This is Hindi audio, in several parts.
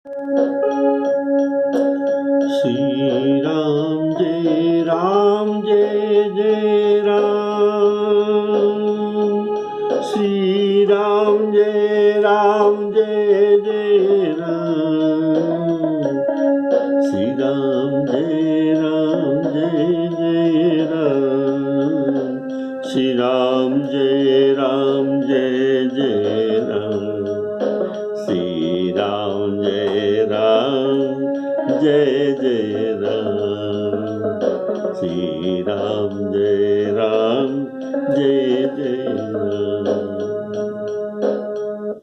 श्री राम जय जय राम। श्री राम जय जय राम। श्री राम जय जय राम। श्री राम जय जय राम। श्री राम जय जय राम। श्री राम जय जय राम।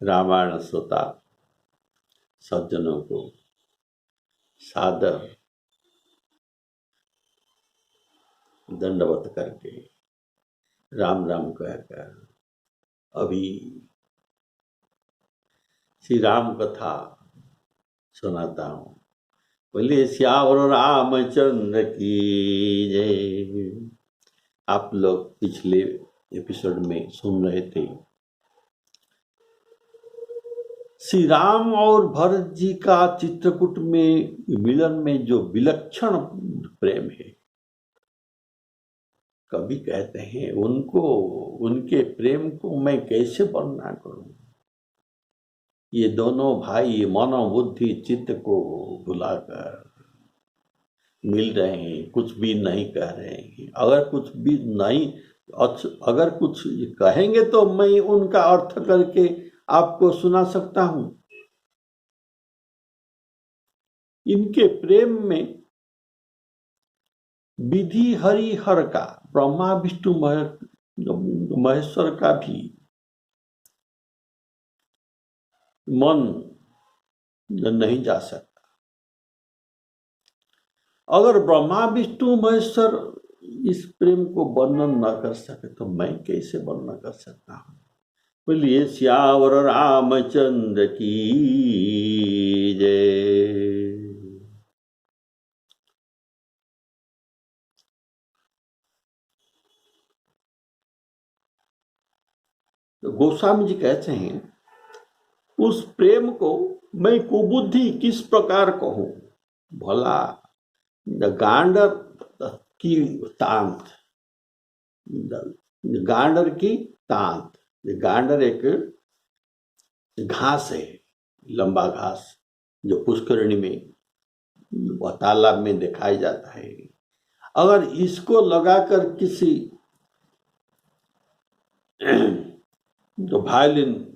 रामायण श्रोता सज्जनों को सादर दंडवत करके राम राम कहकर अभी श्री राम कथा सुनाता हूँ। बोलिए श्यावर रामचंद्र की जय। आप लोग पिछले एपिसोड में सुन रहे थे श्री राम और भरत जी का चित्रकूट में मिलन में जो विलक्षण प्रेम है। कभी कहते हैं उनके प्रेम को मैं कैसे वर्णना करूं। ये दोनों भाई मनोबुद्धि चित्त को भुलाकर मिल रहे हैं, कुछ भी नहीं कह रहे हैं। अगर कुछ कहेंगे तो मैं उनका अर्थ करके आपको सुना सकता हूं। इनके प्रेम में विधि हरिहर का, ब्रह्मा विष्णु महेश्वर का भी मन नहीं जा सकता। अगर ब्रह्मा विष्णु महेश्वर इस प्रेम को वर्णन न कर सके तो मैं कैसे वर्णन कर सकता हूं। बोलिए श्यावर रामचंद्र की जय। तो गोस्वामी जी कहते हैं उस प्रेम को मैं कुबुद्धि किस प्रकार कहूं। भला गांडर की तांत, गांडर की तांत, गांडर एक घास है, लंबा घास जो पुष्करणी में तालाब में दिखाई जाता है। अगर इसको लगाकर किसी जो वायलिन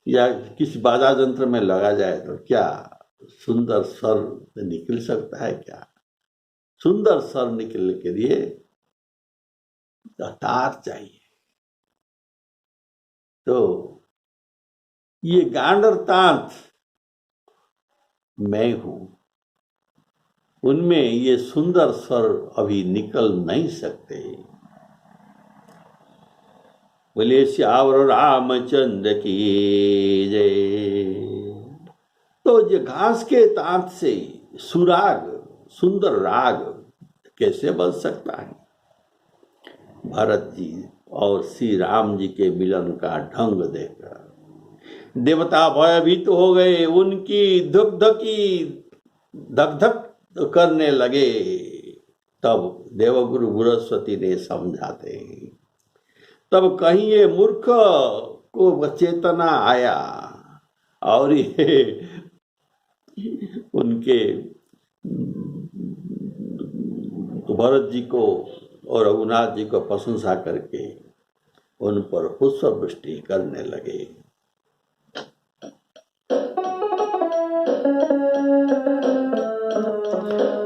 या किसी बाजा यंत्र में लगा जाए तो क्या सुंदर स्वर निकल सकता है। क्या सुंदर स्वर निकलने के लिए तार चाहिए। तो ये गांडर तांत मैं हूं, उनमें ये सुंदर स्वर अभी निकल नहीं सकते। बोले श्यावर रामचंद्र की जय। तो ये घास के तांत से सुराग, सुंदर राग कैसे बन सकता है। भरत जी और श्री राम जी के मिलन का ढंग देखकर देवता भयभीत हो गए। उनकी धक धक करने लगे। तब देवगुरु बृहस्पति ने समझाते हैं। तब कहीं ये मूर्ख को चेतना आया और ये उनके भरत जी को और रघुनाथ जी को प्रशंसा करके उन पर पुष्प वृष्टि करने लगे।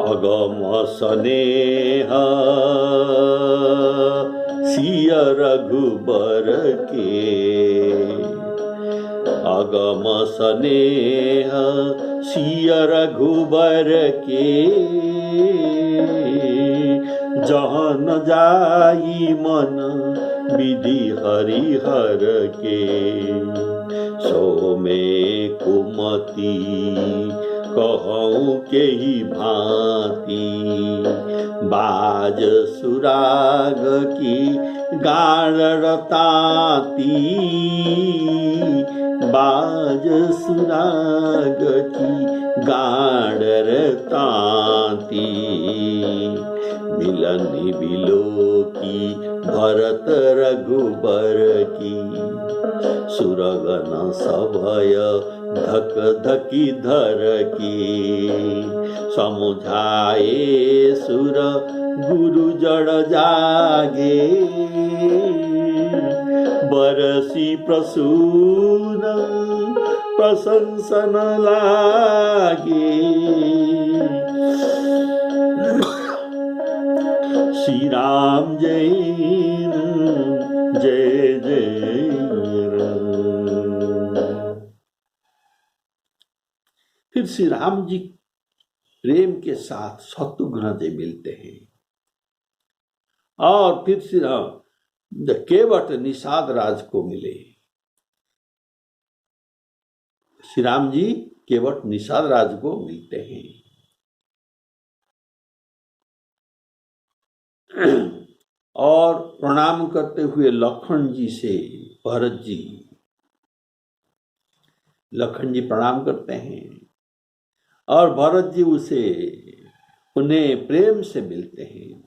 अगम स्नेह सिय रघुबर के। अगम स्नेह सिय रघुबर के। जहाँ न जाई मन विधि हरिहर के। सो में कुमति कहूँ के ही भांति। बाज सुराग की गाढ़ रताती। बाज सुराग की गाड़र तांती, मिलन बिलो की भरत रघुबर की, सुरगन सभय धक धकी धर की, समुझाए सुर गुरु जड़ जागे, बरसी प्रसून प्रशंसन लागे। श्री राम जय जय जय राम। फिर श्री राम जी प्रेम के साथ शत्रुघ्न से मिलते हैं और फिर श्री राम केवट निषाद राज को मिले। श्री राम जी केवट निषाद राज को मिलते हैं और प्रणाम करते हुए लखन जी से भरत जी, लखन जी प्रणाम करते हैं और भरत जी उन्हें प्रेम से मिलते हैं।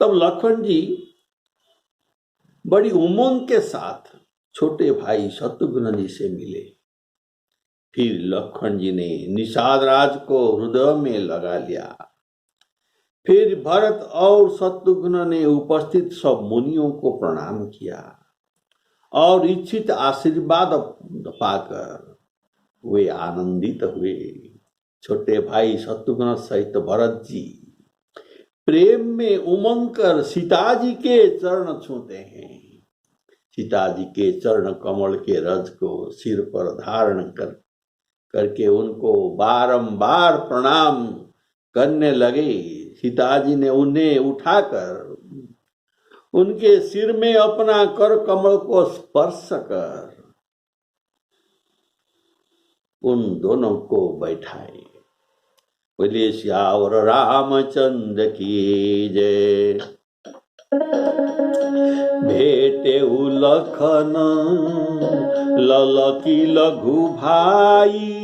तब लखन जी बड़ी उमंग के साथ छोटे भाई शत्रुघ्न जी से मिले। फिर लखन जी ने निषाद राज को हृदय में लगा लिया। फिर भरत और शत्रुघ्न ने उपस्थित सब मुनियों को प्रणाम किया और इच्छित आशीर्वाद पाकर वे आनंदित हुए। छोटे भाई शत्रुघ्न सहित भरत जी प्रेम में उमंग कर सीता जी के चरण छूते हैं। सीता जी के चरण कमल के रज को सिर पर धारण करके उनको बारंबार प्रणाम करने लगे। सीता जी ने उन्हें उठाकर उनके सिर में अपना कर कमल को स्पर्श कर उन दोनों को बैठाए। बोले श्यावर रामचंद्र की जय। भेटे लखन ललकी लघु भाई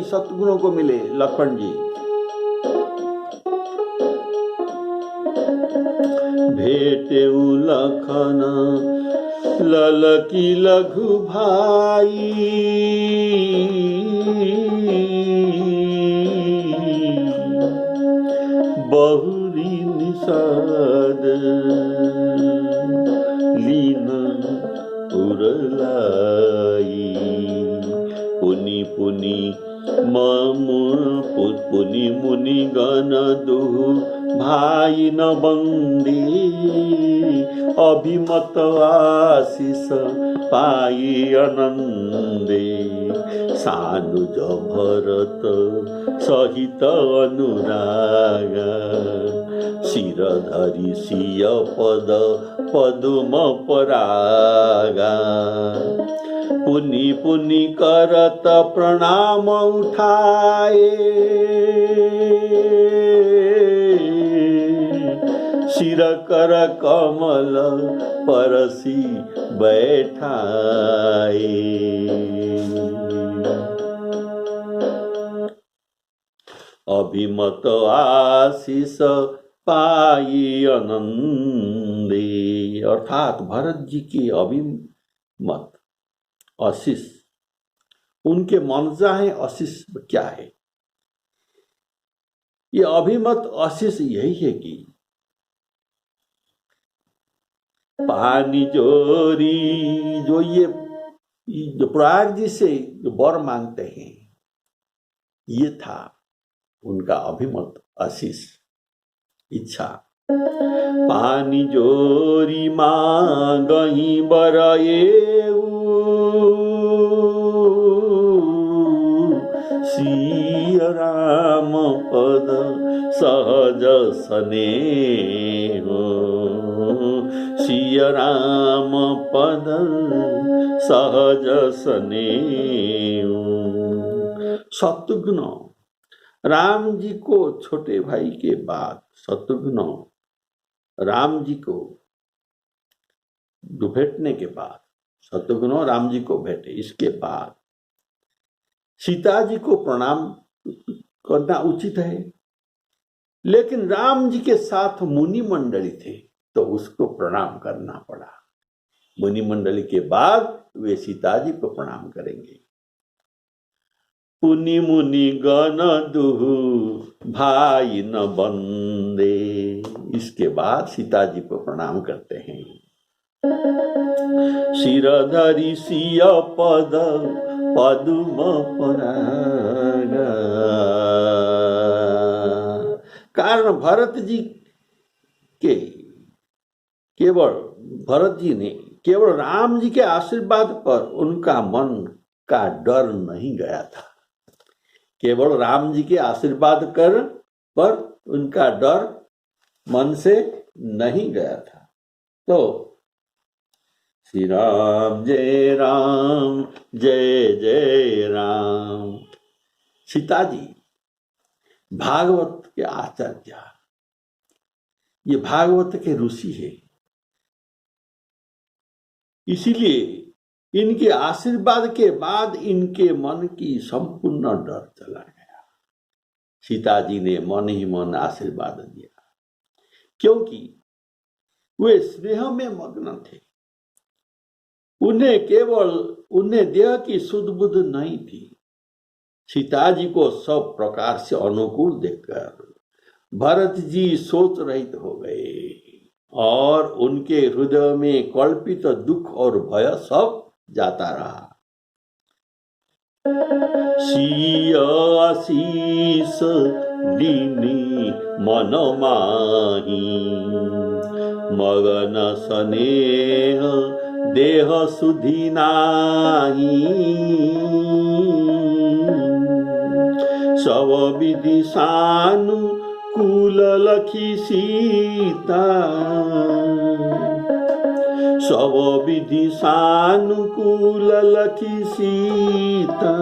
शत्रुघ्न को मिले लखन जी। भेटे लखन ललकी लघु भाई, बहुरी निषाद लीन उरलाई। पुनि पुनि पुनि मुनि गण दुहु भाई न बंदी, अभिमत आशीष पाई आनंदे। सानुज भरत सहित अनुरागा, शिर धरि सिय पदुम परागा। पुनि पुनि करत प्रणाम उठाए, शिर कर कमल परसी बैठाए। अभिमत आशीष पाई आनंदे। अर्थात भरत जी की अभिमत आशीष, उनके मनजा है आशीष क्या है? ये अभिमत आशीष यही है कि पानी जोरी जो ये जो प्रयाग जी से जो वर मांगते हैं, ये था उनका अभिमत आशीष इच्छा। पानी जोरी मांगहि बरएउ, सिय राम पद सहज स्नेह। सिय राम पद सहज स्नेह। शत्रुघ्न, राम जी को छोटे भाई के बाद शत्रुघ्न राम जी को भेंटने के बाद, शत्रुघ्न राम जी को भेंटे, इसके बाद सीता जी को प्रणाम करना उचित है। लेकिन राम जी के साथ मुनि मंडली थे तो उसको प्रणाम करना पड़ा। मुनि मंडली के बाद वे सीता जी को प्रणाम करेंगे। पुनि मुनि गण दुहु भाई न बंदे, इसके बाद सीता जी को प्रणाम करते हैं। शिरधरि सिय पद पदुम पराग, कारण भरत जी के केवल भरत जी ने केवल राम जी के आशीर्वाद पर उनका मन का डर नहीं गया था। केवल राम जी के आशीर्वाद पर उनका डर मन से नहीं गया था। तो श्री राम जय राम जय जय राम। सीता जी भागवत के आचार्य, ये भागवत के ऋषि है, इसीलिए इनके आशीर्वाद के बाद इनके मन की संपूर्ण डर चला गया। सीता जी ने मन ही मन आशीर्वाद दिया, क्योंकि वे स्नेह में मग्न थे। उन्हें देह की सुध बुध नहीं थी। सीता जी को सब प्रकार से अनुकूल देखकर भरत जी सोच रहित हो गए और उनके हृदय में कल्पित दुख और भय सब जाता रहा। सिय आशीष दीनी मन माही, मगन स्नेह देह सुधि नाही। सब विधि सानुकूल लखी सीता, सब विधि सानुकूल लखी सीता।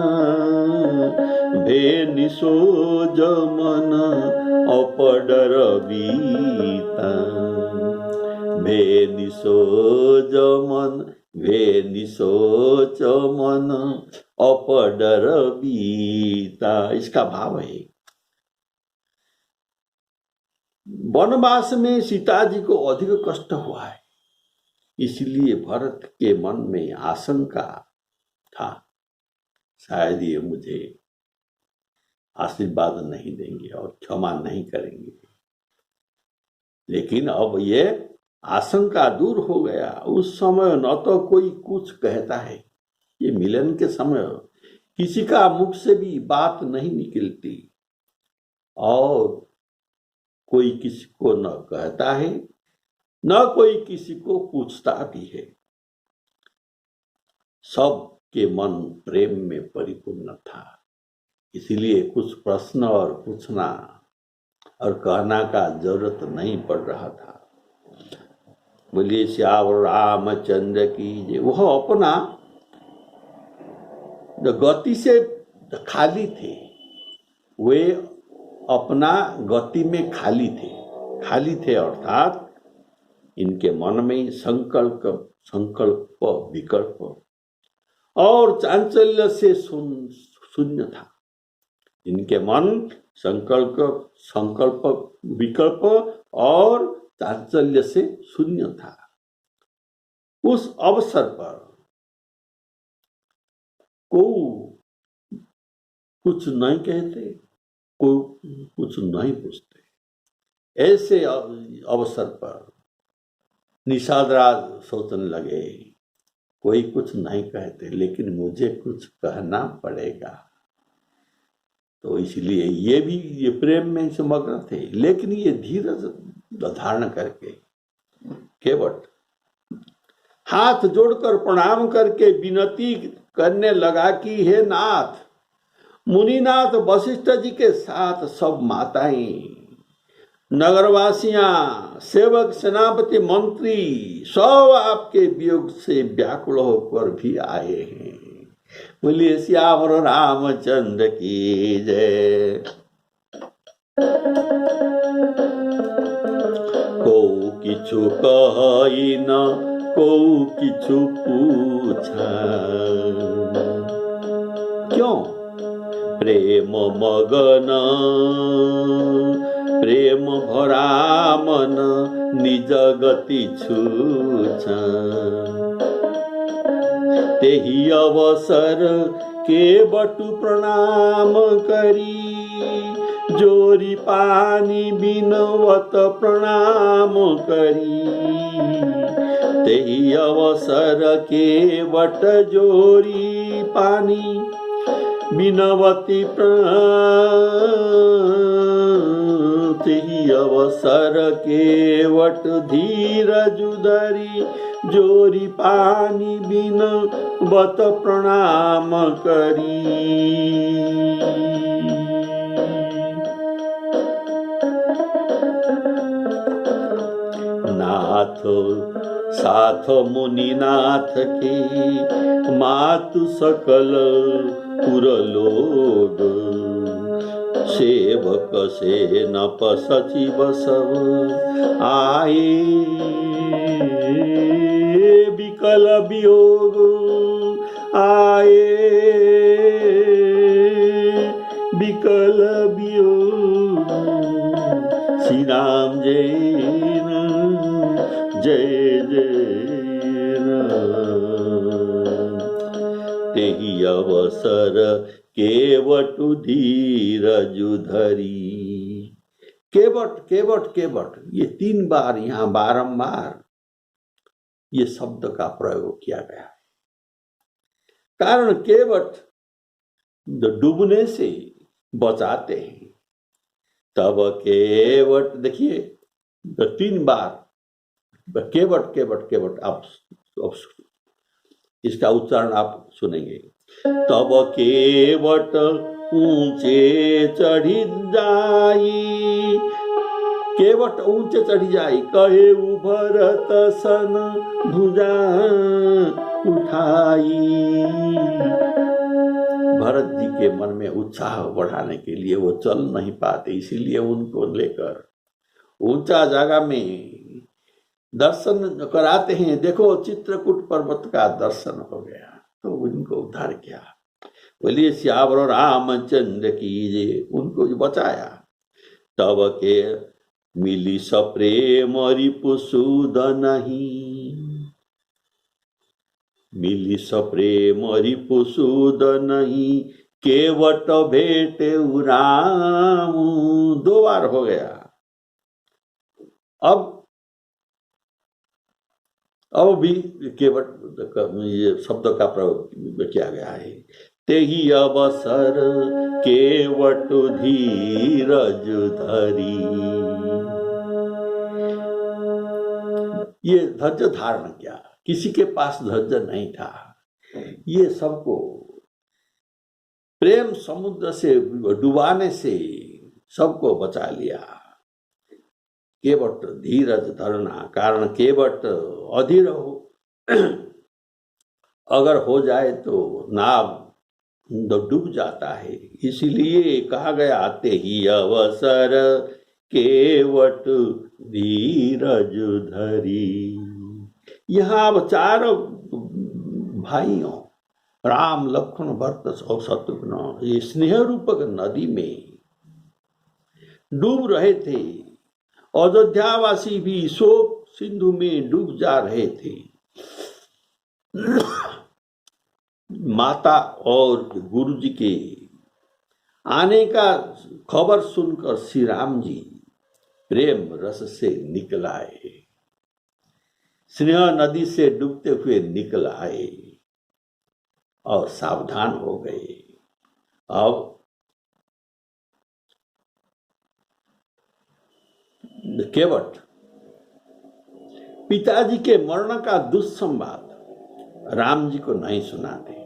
भेनि सोज मन अपडर बीता, भेनि सोच मन अपडर बीता। इसका भाव है, वनवास में सीता जी को अधिक कष्ट हुआ है, इसलिए भरत के मन में आशंका था, शायद ये मुझे आशीर्वाद नहीं देंगे और क्षमा नहीं करेंगे। लेकिन अब ये आशंका दूर हो गया। उस समय न तो कोई कुछ कहता है, ये मिलन के समय किसी का मुख से भी बात नहीं निकलती और कोई किसी को न कहता है न कोई किसी को पूछता भी है। सब के मन प्रेम में परिपूर्ण था, इसलिए कुछ प्रश्न और पूछना और कहना का जरूरत नहीं पड़ रहा था। बोलिए श्यावर रामचंद्र की जय। वह अपना गति से खाली थे, वे अपना गति में खाली थे अर्थात इनके मन में संकल्प विकल्प और चांचल्य से शून्य था। इनके मन संकल्प विकल्प और चांचल्य से शून्य था। उस अवसर पर कोई कुछ नहीं कहते, कोई कुछ नहीं पूछते। ऐसे अवसर पर निषाद राज सोचने लगे, कोई कुछ नहीं कहते लेकिन मुझे कुछ कहना पड़ेगा। तो इसलिए ये प्रेम में समग्र थे, लेकिन ये धीरज धारण करके केवट हाथ जोड़कर प्रणाम करके विनती करने लगा कि हे नाथ, मुनिनाथ वशिष्ठ जी के साथ सब माताएं, नगरवासियां, सेवक, सेनापति, मंत्री सब आपके वियोग से व्याकुल होकर भी आए हैं। बोलिए श्यावर रामचंद्र की जय। को किछु कहि न को किछु पूछा, क्यों प्रेम मगन प्रेम भरा मन निज गति छूछा। तेहि अवसर के बटु प्रणाम करी, जोरी पानी बिनवत प्रणाम करी। तेहि अवसर के बट जोरी पानी बिनवती तेहि अवसर के वट धीरज धरी, जोरी पानी बिनवत प्रणाम करी। नाथ साथ मुनिनाथ के मातु सकल पुर लोग, सेवक से न पसचि बसव आए विकल वियोग आए विकल वियोग। श्री राम जय जय जय राम। तेहि अवसर केवटु धीरज धरी। केवट केवट केवट, ये 3 बार यहाँ बारंबार ये शब्द का प्रयोग किया गया है। कारण केवट डूबने से बचाते हैं। तब केवट, देखिए 3 बार केवट केवट केवट, आप इसका उच्चारण आप सुनेंगे। तब केवट ऊंचे चढ़ी जाई, केवट ऊंचे चढ़ी जाई, कहे भरत सन भुजा उठाई। भरत जी के मन में उत्साह बढ़ाने के लिए वो चल नहीं पाते, इसीलिए उनको लेकर ऊंचा जगह में दर्शन कराते हैं। देखो चित्रकूट पर्वत का दर्शन हो गया तो उनको उद्धार किया। बोलिए श्यावर रामचंद्र की जय, उनको बचाया। तब के मिली सप्रेम रिपुसूद नहीं, मिली सप्रेम रिपुसूद नहीं, केवट भेटे राम। 2 बार हो गया। अब भी केवट ये शब्द का प्रयोग किया गया है। तेहि अवसर केवट धीरज धरी। ये धैर्य धारण किया, किसी के पास धैर्य नहीं था। ये सबको प्रेम समुद्र से डुबाने से सबको बचा लिया। केवट धीरज धरना, कारण केवट अधीर हो अगर हो जाए तो नाव डूब जाता है। इसलिए कहा गया तेहि अवसर केवट धीरज धरी। यहाँ अब 4 भाइयों राम लक्ष्मण भरत और शत्रुघ्न ये स्नेह रूपक नदी में डूब रहे थे। अयोध्यावासी भी शोक सिंधु में डूब जा रहे थे। माता और गुरु जी के आने का खबर सुनकर श्री राम जी प्रेम रस से निकल आए, स्नेह नदी से डूबते हुए निकल आए और सावधान हो गए। अब केवट पिताजी के मरण का दुस्संवाद राम जी को नहीं सुनाते।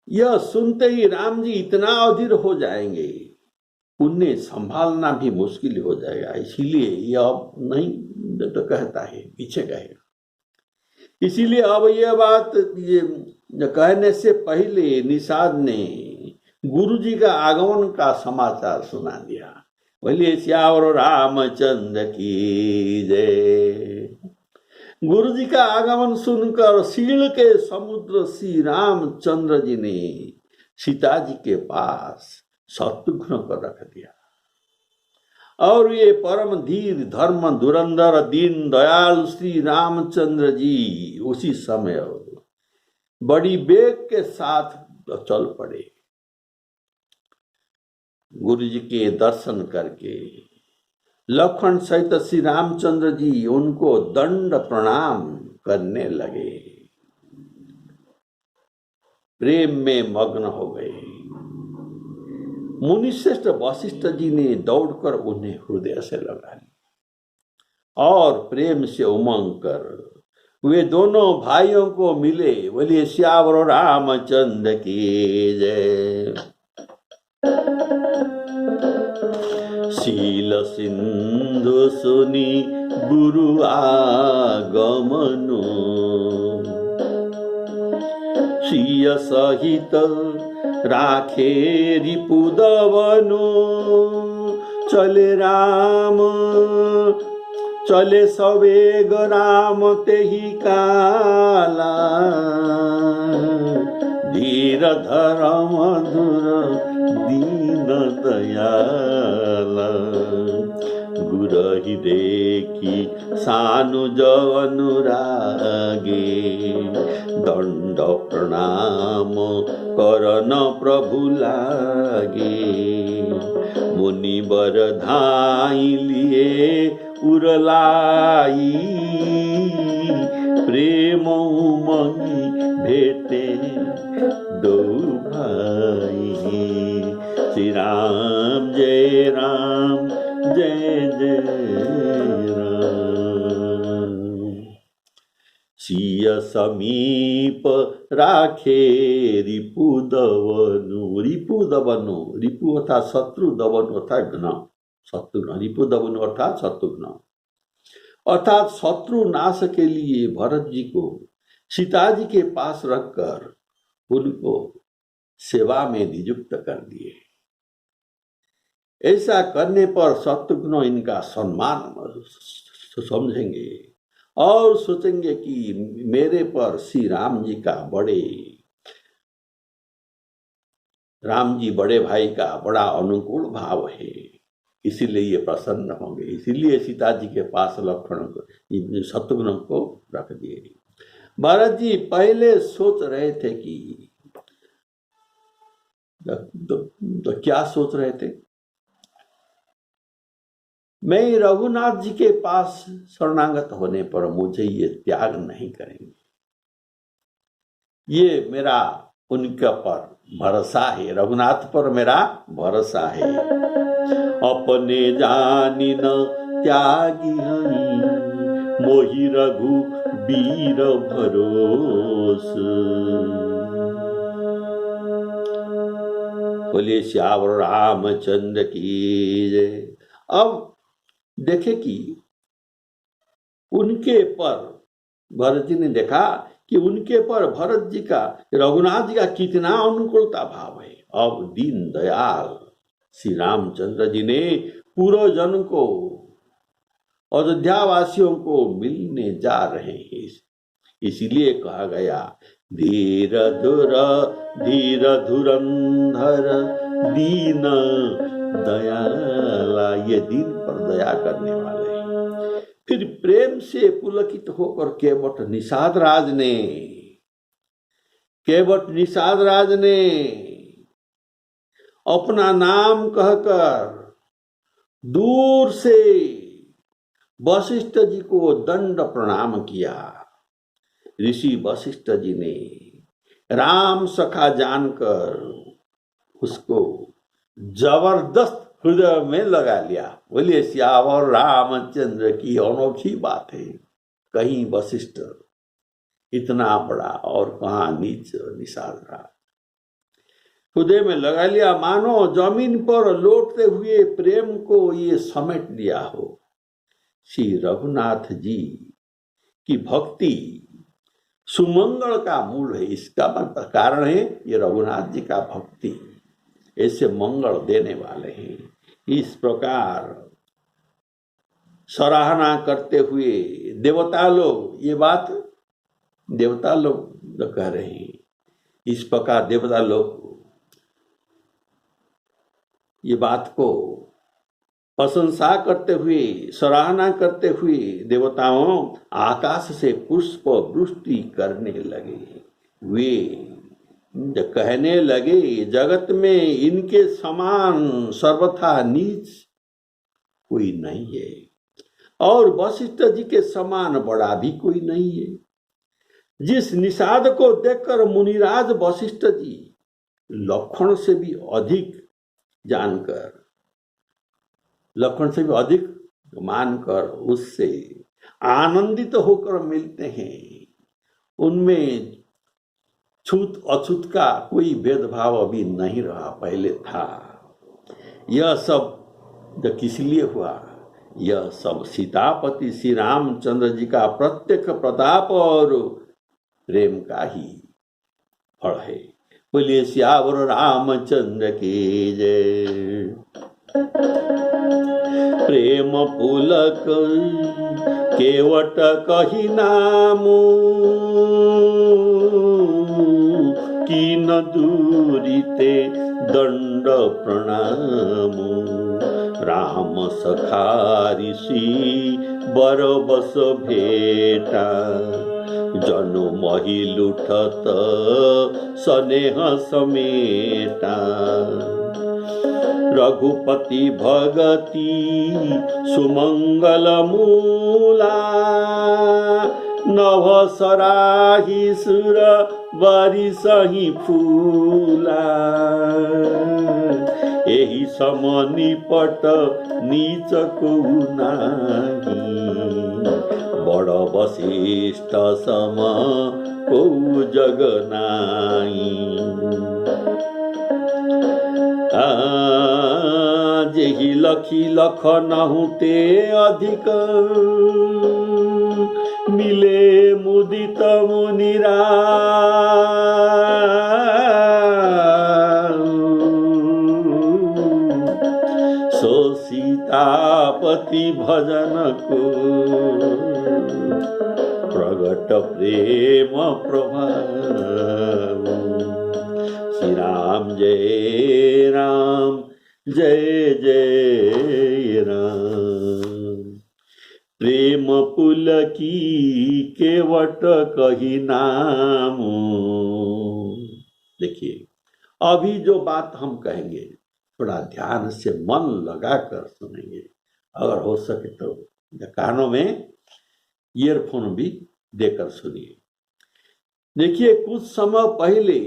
यह सुनते ही राम जी इतना अधीर हो जाएंगे, उन्हें संभालना भी मुश्किल हो जाएगा। इसीलिए यह अब नहीं तो कहता है, पीछे कहेगा। इसीलिए अब यह बात ये कहने से पहले निषाद ने गुरु जी का आगमन का समाचार सुना दिया। बोलिए श्यावर रामचंद्र की जय। गुरु जी का आगमन सुनकर सील के समुद्र श्री रामचंद्र जी ने सीता जी के पास शत्रुघ्न को रख दिया और ये परम धीर धर्म धुरंधर दीन दयाल श्री रामचंद्र जी उसी समय बड़ी वेग के साथ चल पड़े। गुरु जी के दर्शन करके लक्ष्मण सहित श्री रामचंद्र जी उनको दंड प्रणाम करने लगे, प्रेम में मग्न हो गए। मुनिश्रेष्ठ वशिष्ठ जी ने दौड़कर उन्हें हृदय से लगा लिया और प्रेम से उमंग कर वे दोनों भाइयों को मिले। बोलिए श्यावर रामचंद्र की जय। शील सिंधु सुनी गुरु आगमनु, सिय सहित राखे रिपुदवनु। चले राम चले सवेग राम तेहि काला, धीर धर मधुर दीन दयाला। गुरहि देखी सानुज अनुरागे, दंड प्रणाम करन प्रभु लागे। मुनिवर धाई लिए उरलाई, प्रेम उमंगी भेटे दो भाई। श्री राम जय राम जय जय राम। सिय समीप राखे रिपुदवनु। रिपुदवनु, रिपु अर्थात शत्रु, दवनु अर्थात घ्न, शत्रुघ्न। रिपुदवनु अर्थात शत्रुघ्न, अर्थात शत्रु नाश के लिए भरत जी को सीता जी के पास रखकर उनको सेवा में नियुक्त कर दिए। ऐसा करने पर शत्रुघ्न इनका सम्मान समझेंगे और सोचेंगे कि मेरे पर श्री राम जी का राम जी बड़े भाई का बड़ा अनुकूल भाव है, इसीलिए ये प्रसन्न होंगे। इसीलिए सीता जी के पास लक्ष्मण शत्रुघ्न को रख दिए। भरत जी पहले सोच रहे थे कि तो क्या सोच रहे थे, मैं रघुनाथ जी के पास शरणागत होने पर मुझे ये त्याग नहीं करेंगे। ये मेरा उनके पर भरोसा है, रघुनाथ पर मेरा भरोसा है। अपने जानी न त्यागी हई, मोहि रघु वीर भरोस। बोलिए श्यावर रामचंद्र की जय। अब देखे कि उनके पर भरत जी ने देखा कि उनके पर भरत जी का, रघुनाथ जी का कितना अनुकूलता भाव है। अब दीन दयाल श्री रामचंद्र जी ने पूर्वजन को, अयोध्या वासियों को मिलने जा रहे हैं। इसीलिए कहा गया धीर धुरंधर दीन दयाला। ये दीन पर दया करने वाले हैं। फिर प्रेम से पुलकित होकर केवट निषाद राज ने अपना नाम कहकर दूर से वशिष्ठ जी को दंड प्रणाम किया। ऋषि वशिष्ठ जी ने राम सखा जानकर उसको जबरदस्त हृदय में लगा लिया। बोलिए श्यावर रामचंद्र की अनोखी बात है। कहीं वशिष्ठ इतना बड़ा और कहाँ नीच निषाद राज, हृदय में लगा लिया, मानो जमीन पर लौटते हुए प्रेम को ये समेट लिया हो। श्री रघुनाथ जी की भक्ति सुमंगल का मूल है। इसका मतलब कारण है ये रघुनाथ जी का भक्ति, ऐसे मंगल देने वाले हैं। इस प्रकार सराहना करते हुए देवता लोग, ये बात देवता लोग कह रहे हैं, इस प्रकार देवता लोग ये बात को प्रशंसा करते हुए, सराहना करते हुए देवताओं आकाश से पुष्प वृष्टि करने लगे। वे कहने लगे जगत में इनके समान सर्वथा नीच कोई नहीं है, और वशिष्ठ जी के समान बड़ा भी कोई नहीं है। जिस निषाद को देखकर मुनिराज वशिष्ठ जी लक्षण से भी अधिक जानकर, लक्षण से भी अधिक मानकर उससे आनंदित होकर मिलते हैं, उनमें छूत अछूत का कोई भेदभाव अभी नहीं रहा, पहले था। यह सब किस लिए हुआ? यह सब सीतापति श्री रामचंद्र जी का प्रत्यक्ष प्रताप और प्रेम का ही फल है। बोलिए सियावर रामचंद्र की जय। प्रेम पुलक केवट कही नामू, कीन दूरी ते दंड प्रणामू। राम सखा ऋषि बरबस भेटा, जनु मही लुठत स्नेह समेटा। रघुपति भगति सुमंगल मूला, नभ सराही सुर बारी सही फूला। एही सम निपट नीच को नाही, बड़ वशिष्ठ सम को जग नाई। जेहि लखी लख नहुते अधिक, मिले मुदित मुनिरा। सो सीतापति भजन को, प्रगट प्रेम प्रभाव। श्री राम जय राम, जय जय राम। प्रेम पुलकी केवट कही नाम। देखिए, अभी जो बात हम कहेंगे थोड़ा ध्यान से मन लगाकर सुनेंगे, अगर हो सके तो कानों में ईयरफोन भी देकर सुनिए। देखिए, कुछ समय पहले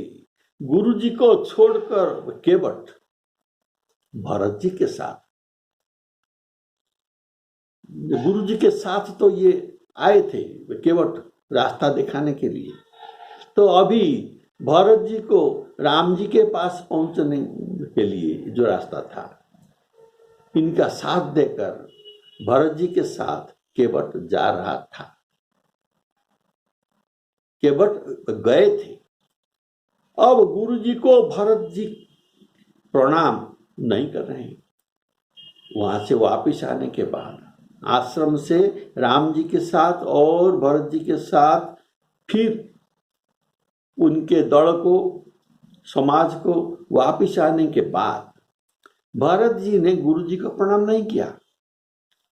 गुरु जी को छोड़कर केवट भरत जी के साथ, गुरु जी के साथ तो ये आए थे केवट रास्ता दिखाने के लिए, तो अभी भरत जी को राम जी के पास पहुंचने के लिए जो रास्ता था, इनका साथ देकर भरत जी के साथ केवट जा रहा था। केवट गए थे। अब गुरु जी को भरत जी प्रणाम नहीं कर रहे हैं। वहां से वापिस आने के बाद आश्रम से राम जी के साथ और भरत जी के साथ फिर उनके दल को, समाज को वापिस आने के बाद भरत जी ने गुरु जी को प्रणाम नहीं किया,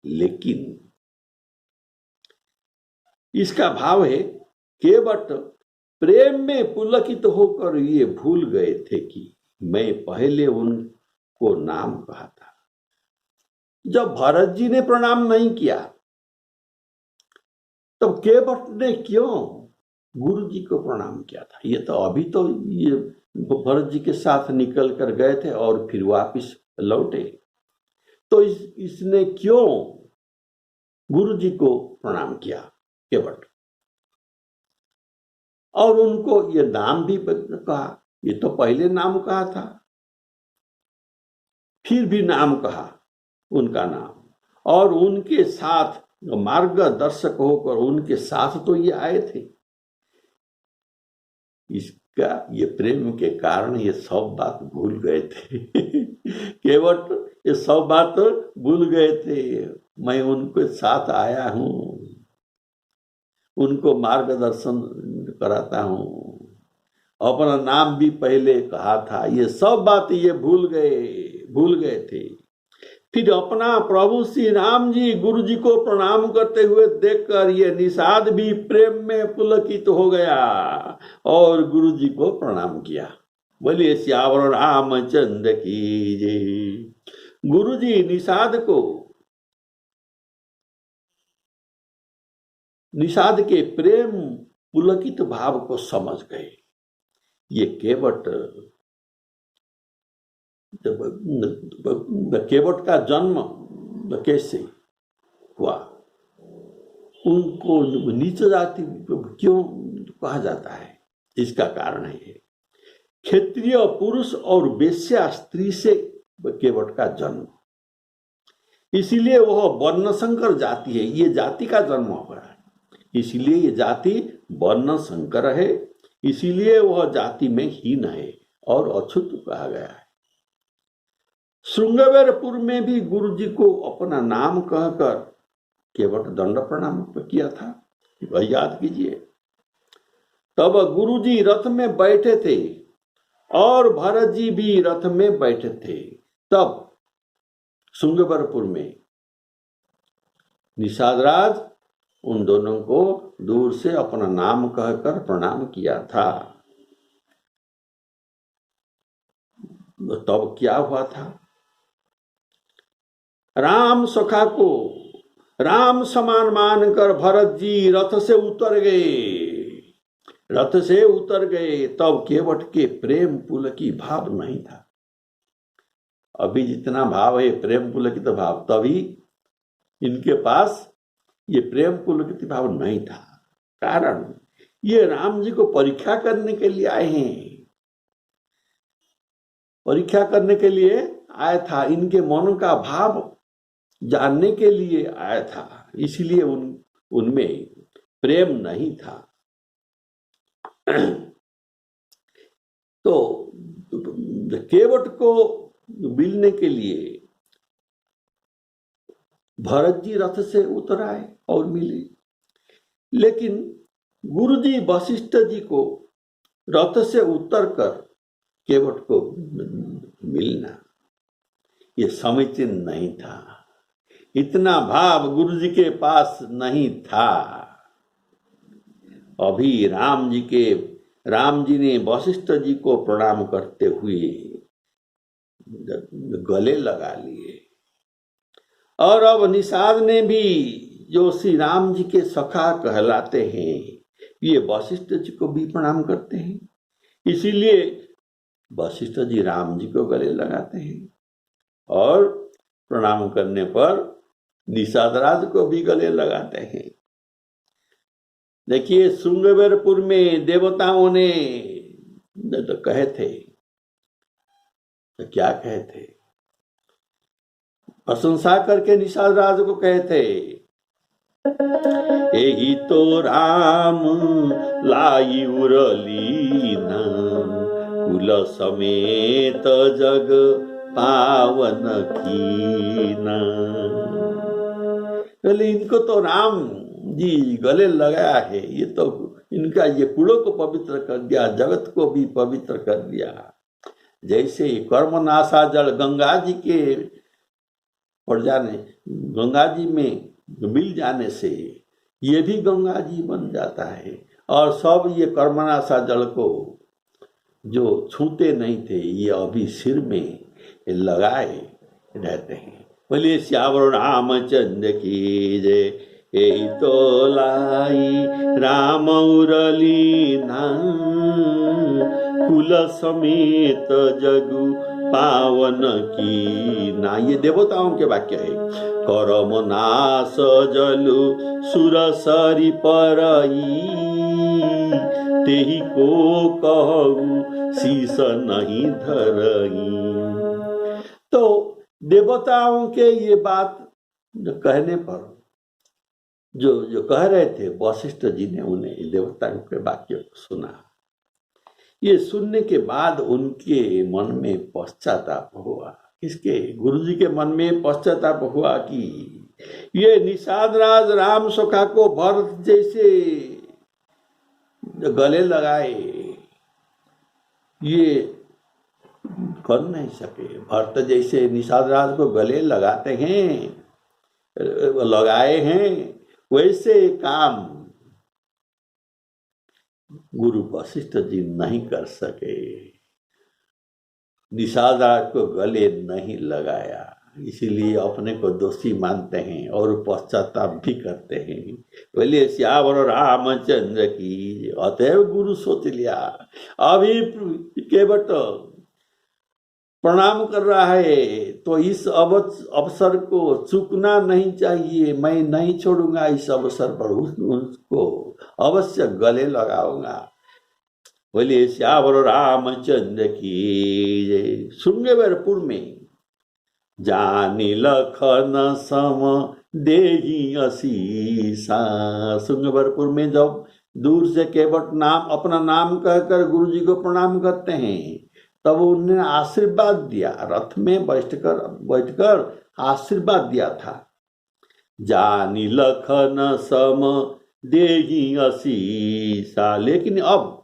लेकिन इसका भाव है केवट प्रेम में पुलकित होकर ये भूल गए थे कि मैं पहले उनको नाम कहा था। जब भरत जी ने प्रणाम नहीं किया तब केवट ने क्यों गुरु जी को प्रणाम किया था? ये तो अभी तो ये भरत जी के साथ निकल कर गए थे और फिर वापिस लौटे, तो इसने क्यों गुरु जी को प्रणाम किया केवट? और उनको ये नाम भी कहा, ये तो पहले नाम कहा था, फिर भी नाम कहा उनका नाम, और उनके साथ मार्गदर्शक होकर उनके साथ तो ये आए थे। इसका ये प्रेम के कारण ये सब बात भूल गए थे। केवट ये सब बात भूल गए थे। मैं उनके साथ आया हूं, उनको मार्गदर्शन कराता हूं, अपना नाम भी पहले कहा था, ये सब बात ये भूल गए थे। फिर अपना प्रभु श्री राम जी गुरु जी को प्रणाम करते हुए देखकर ये निषाद भी प्रेम में पुलकित हो गया और गुरु जी को प्रणाम किया। बोलिए सियावर रामचंद्र की जय। गुरु जी निषाद के प्रेम पुलकित भाव को समझ गए। ये केवट का जन्म कैसे हुआ, उनको नीच जाति क्यों कहा जाता है, इसका कारण है क्षेत्रीय पुरुष और वेश्या स्त्री से केवट का जन्म, इसीलिए वह वर्ण संकर जाति है। ये जाति का जन्म हुआ है, इसीलिए ये जाति वर्ण संकर है, इसीलिए वह जाति में हीन है और अछूत कहा गया है। श्रृंगवेरपुर में भी गुरु जी को अपना नाम कहकर केवट दंड प्रणाम किया था, वह याद कीजिए। तब गुरु जी रथ में बैठे थे और भरत जी भी रथ में बैठे थे। तब श्रृंगवेरपुर में निषाद राज उन दोनों को दूर से अपना नाम कहकर प्रणाम किया था। तब क्या हुआ था, राम सखा को राम समान मानकर भरत जी रथ से उतर गए। तब केवट के प्रेम पुलकी भाव नहीं था। अभी जितना भाव है प्रेम पुलकित भाव, तभी इनके पास ये प्रेम पुलकित भाव नहीं था। कारण ये राम जी को परीक्षा करने के लिए आए हैं, परीक्षा करने के लिए आया था, इनके मन का भाव जानने के लिए आया था, इसलिए उनमें प्रेम नहीं था। तो केवट को मिलने के लिए भरत जी रथ से उतर आए और मिले, लेकिन गुरु जी वशिष्ठ जी को रथ से उतरकर केवट को मिलना ये समीचीन नहीं था। इतना भाव गुरु जी के पास नहीं था। अभी राम जी ने वशिष्ठ जी को प्रणाम करते हुए गले लगा लिए, और अब निषाद ने भी, जो श्री राम जी के सखा कहलाते हैं, ये वशिष्ठ जी को भी प्रणाम करते हैं। इसीलिए वशिष्ठ जी राम जी को गले लगाते हैं और प्रणाम करने पर निषाद राज को भी गले लगाते हैं। देखिए श्रृंगवेरपुर में देवताओं ने तो कहे थे, तो क्या कहे थे, प्रशंसा करके निषाद राज को कहे थे, एही तो राम लाई उरलीना, कुल समेत जग पावन कीना। पहले इनको तो राम जी गले लगाया है, ये तो इनका ये कुलों को पवित्र कर दिया, जगत को भी पवित्र कर दिया। जैसे कर्मनाशा जल गंगा जी के पड़ जाने, गंगा जी में मिल जाने से ये भी गंगा जी बन जाता है, और सब ये कर्मनाशा जल को जो छूते नहीं थे ये अभी सिर में लगाए रहते हैं। बोलिए श्यावर रामचंद्र की जय। यही तो लाई राम उरलीना, कुल समेत जगु पावन की ना। ये देवताओं के वाक्य है। करम नाश जलु सुर सरी परई, तेही को कहू शीस नहीं धरई। तो देवताओं के ये बात कहने पर जो कह रहे थे, वशिष्ठ जी ने उन्हें देवताओं के वाक्य को सुना। ये सुनने के बाद उनके मन में पश्चाताप हुआ। किसके? गुरुजी के मन में पश्चाताप हुआ कि ये निषाद राज राम सखा को भरत जैसे गले लगाए, ये कर नहीं सके। भरत जैसे निषाद राज को गले लगाते हैं, लगाए हैं, वैसे काम गुरु वशिष्ठ जी नहीं कर सके। निषाद राज को गले नहीं लगाया, इसीलिए अपने को दोषी मानते हैं और पश्चाताप भी करते हैं। बोले श्यावर रामचंद्र की। अतएव गुरु सोच लिया, अभी केवट प्रणाम कर रहा है तो इस अवसर को चूकना नहीं चाहिए। मैं नहीं छोड़ूंगा इस अवसर पर, उसको अवश्य गले लगाऊंगा। बोले श्यावर रामचंद्र की जय। श्रृंगेरपुर में जानी लखन सम देही असीसा। श्रृंगेरपुर में जब दूर से केवट नाम अपना नाम कहकर गुरु जी को प्रणाम करते हैं, तब उन्होंने आशीर्वाद दिया। रथ में बैठकर आशीर्वाद दिया था। जानी लखन सम देही असीसा। लेकिन अब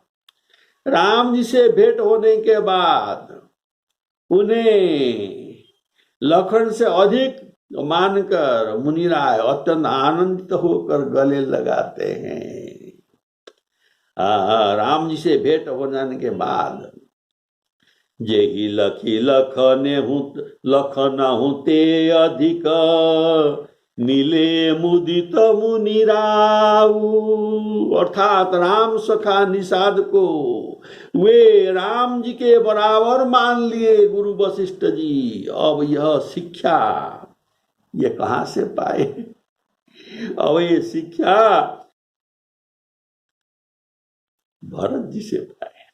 राम जी से भेंट होने के बाद उन्हें लखन से अधिक मानकर मुनिराय अत्यंत आनंदित होकर गले लगाते हैं। राम जी से भेंट हो जाने के बाद जेहि लखी लखने लखन ते अधिक नीले मुदित मुनिराऊ। अर्थात राम सखा निषाद को वे राम जी के बराबर मान लिए गुरु वशिष्ठ जी। अब यह शिक्षा ये कहाँ से पाए? अब ये शिक्षा भरत जी से पाए,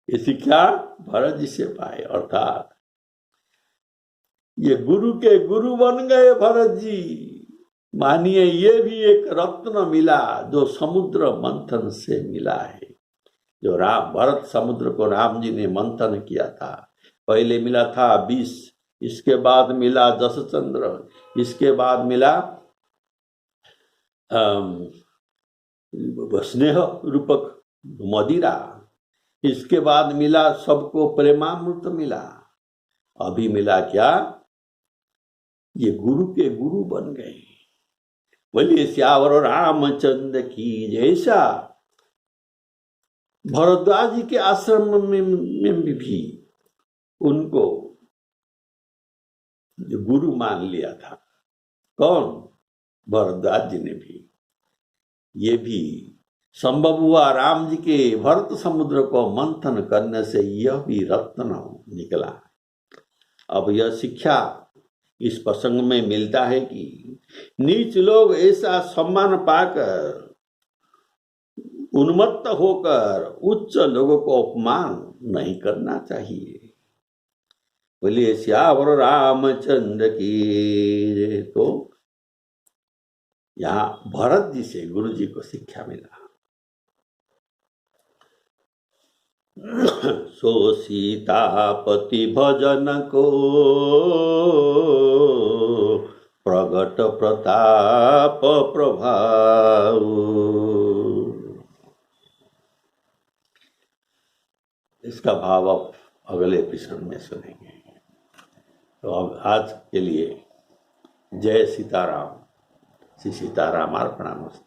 ये शिक्षा भरत जी से पाए। अर्थात ये गुरु के गुरु बन गए भरत जी। मानिए ये भी एक रत्न मिला जो समुद्र मंथन से मिला है। जो भरत समुद्र को राम जी ने मंथन किया था। पहले मिला था विष, इसके बाद मिला दशचंद्र, इसके बाद मिला स्नेह रूपक मदिरा, इसके बाद मिला सबको प्रेमामृत मिला। अभी मिला क्या? ये गुरु के गुरु बन गए। बोलिए श्यावर रामचंद्र की जैसा। भरद्वाज जी के आश्रम में भी उनको गुरु मान लिया था। कौन? भरद्वाज जी ने भी। ये भी संभव हुआ राम जी के भरत समुद्र को मंथन करने से। यह भी रत्न निकला। अब यह शिक्षा इस प्रसंग में मिलता है कि नीच लोग ऐसा सम्मान पाकर उन्मत्त होकर उच्च लोगों को अपमान नहीं करना चाहिए। बोलिए श्यावर रामचंद्र की। तो यहाँ भरत जी से गुरु जी को शिक्षा मिला। सो सीतापति भजन को प्रगट प्रताप प्रभाव। इसका भाव अब अगले एपिसोड में सुनेंगे। तो अब आज के लिए जय सीताराम। श्री सीताराम अर्पणामस्तु।